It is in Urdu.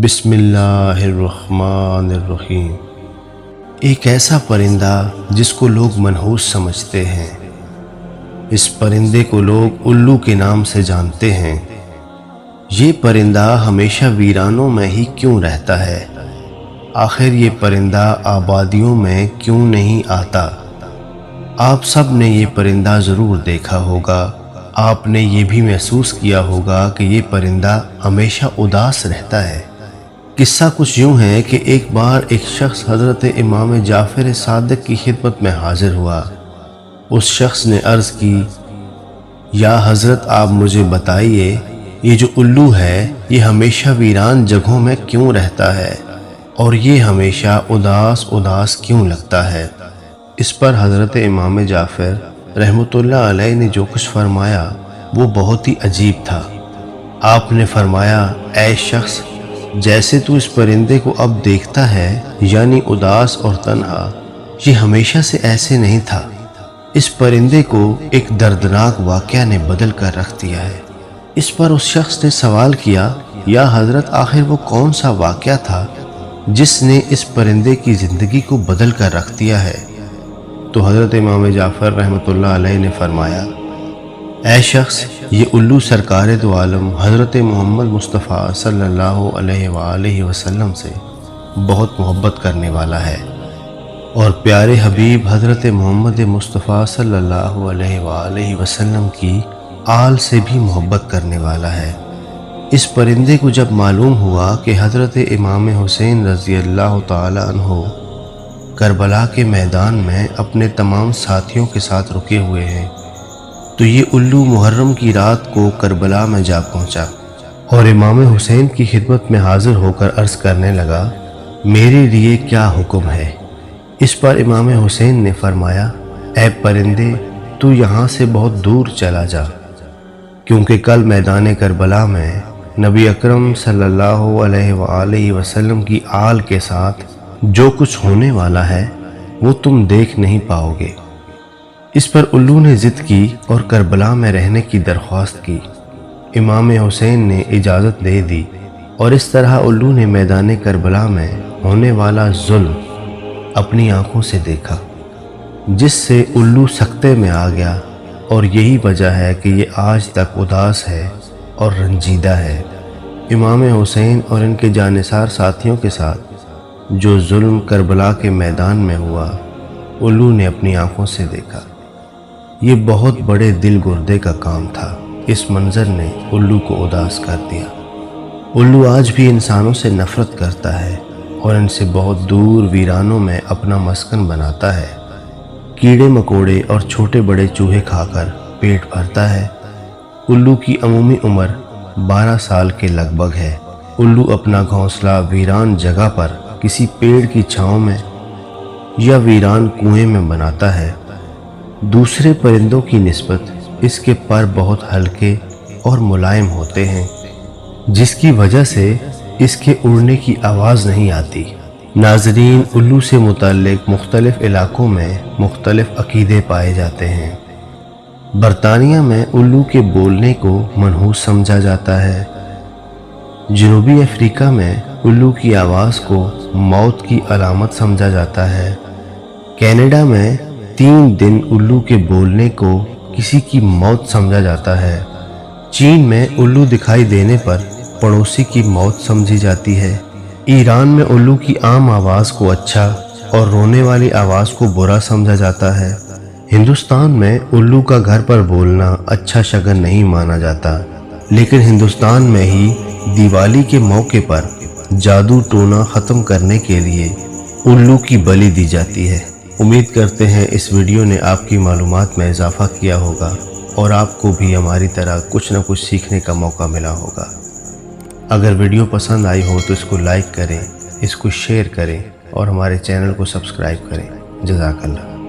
بسم اللہ الرحمن الرحیم۔ ایک ایسا پرندہ جس کو لوگ منحوس سمجھتے ہیں، اس پرندے کو لوگ الو کے نام سے جانتے ہیں۔ یہ پرندہ ہمیشہ ویرانوں میں ہی کیوں رہتا ہے؟ آخر یہ پرندہ آبادیوں میں کیوں نہیں آتا؟ آپ سب نے یہ پرندہ ضرور دیکھا ہوگا۔ آپ نے یہ بھی محسوس کیا ہوگا کہ یہ پرندہ ہمیشہ اداس رہتا ہے۔ قصہ کچھ یوں ہے کہ ایک بار ایک شخص حضرت امام جعفر صادق کی خدمت میں حاضر ہوا۔ اس شخص نے عرض کی، یا حضرت آپ مجھے بتائیے، یہ جو الو ہے یہ ہمیشہ ویران جگہوں میں کیوں رہتا ہے اور یہ ہمیشہ اداس کیوں لگتا ہے؟ اس پر حضرت امام جعفر رحمۃ اللہ علیہ نے جو کچھ فرمایا وہ بہت ہی عجیب تھا۔ آپ نے فرمایا، اے شخص، جیسے تو اس پرندے کو اب دیکھتا ہے یعنی اداس اور تنہا، یہ ہمیشہ سے ایسے نہیں تھا۔ اس پرندے کو ایک دردناک واقعہ نے بدل کر رکھ دیا ہے۔ اس پر اس شخص نے سوال کیا، یا حضرت آخر وہ کون سا واقعہ تھا جس نے اس پرندے کی زندگی کو بدل کر رکھ دیا ہے؟ تو حضرت امام جعفر رحمۃ اللہ علیہ نے فرمایا، اے شخص، یہ الو سرکار دو عالم حضرت محمد مصطفیٰ صلی اللہ علیہ وآلہ وسلم سے بہت محبت کرنے والا ہے اور پیارے حبیب حضرت محمد مصطفیٰ صلی اللہ علیہ وآلہ وسلم کی آل سے بھی محبت کرنے والا ہے۔ اس پرندے کو جب معلوم ہوا کہ حضرت امام حسین رضی اللہ تعالی عنہ کربلا کے میدان میں اپنے تمام ساتھیوں کے ساتھ رکے ہوئے ہیں، تو یہ الو محرم کی رات کو کربلا میں جا پہنچا اور امام حسین کی خدمت میں حاضر ہو کر عرض کرنے لگا، میرے لیے کیا حکم ہے؟ اس پر امام حسین نے فرمایا، اے پرندے، تو یہاں سے بہت دور چلا جا، کیونکہ کل میدان کربلا میں نبی اکرم صلی اللہ علیہ وآلہ وسلم کی آل کے ساتھ جو کچھ ہونے والا ہے وہ تم دیکھ نہیں پاؤ گے۔ اس پر الو نے ضد کی اور کربلا میں رہنے کی درخواست کی۔ امام حسین نے اجازت دے دی اور اس طرح الو نے میدان کربلا میں ہونے والا ظلم اپنی آنکھوں سے دیکھا، جس سے الو سکتے میں آ گیا، اور یہی وجہ ہے کہ یہ آج تک اداس ہے اور رنجیدہ ہے۔ امام حسین اور ان کے جانثار ساتھیوں کے ساتھ جو ظلم کربلا کے میدان میں ہوا، الو نے اپنی آنکھوں سے دیکھا۔ یہ بہت بڑے دل گردے کا کام تھا۔ اس منظر نے الو کو اداس کر دیا۔ الو آج بھی انسانوں سے نفرت کرتا ہے اور ان سے بہت دور ویرانوں میں اپنا مسکن بناتا ہے۔ کیڑے مکوڑے اور چھوٹے بڑے چوہے کھا کر پیٹ بھرتا ہے۔ الو کی عمومی عمر 12 سال کے لگ بھگ ہے۔ الو اپنا گھونسلہ ویران جگہ پر کسی پیڑ کی چھاؤں میں یا ویران کنویں میں بناتا ہے۔ دوسرے پرندوں کی نسبت اس کے پر بہت ہلکے اور ملائم ہوتے ہیں، جس کی وجہ سے اس کے اڑنے کی آواز نہیں آتی۔ ناظرین، الو سے متعلق مختلف علاقوں میں مختلف عقیدے پائے جاتے ہیں۔ برطانیہ میں الو کے بولنے کو منحوس سمجھا جاتا ہے۔ جنوبی افریقہ میں الو کی آواز کو موت کی علامت سمجھا جاتا ہے۔ کینیڈا میں 3 دن الو کے بولنے کو کسی کی موت سمجھا جاتا ہے۔ چین میں الو دکھائی دینے پر پڑوسی کی موت سمجھی جاتی ہے۔ ایران میں الو کی عام آواز کو اچھا اور رونے والی آواز کو برا سمجھا جاتا ہے۔ ہندوستان میں الو کا گھر پر بولنا اچھا شگن نہیں مانا جاتا، لیکن ہندوستان میں ہی دیوالی کے موقع پر جادو ٹونا ختم کرنے کے لیے الو کی بلی دی جاتی ہے۔ امید کرتے ہیں اس ویڈیو نے آپ کی معلومات میں اضافہ کیا ہوگا اور آپ کو بھی ہماری طرح کچھ نہ کچھ سیکھنے کا موقع ملا ہوگا۔ اگر ویڈیو پسند آئی ہو تو اس کو لائک کریں، اس کو شیئر کریں اور ہمارے چینل کو سبسکرائب کریں۔ جزاک اللہ۔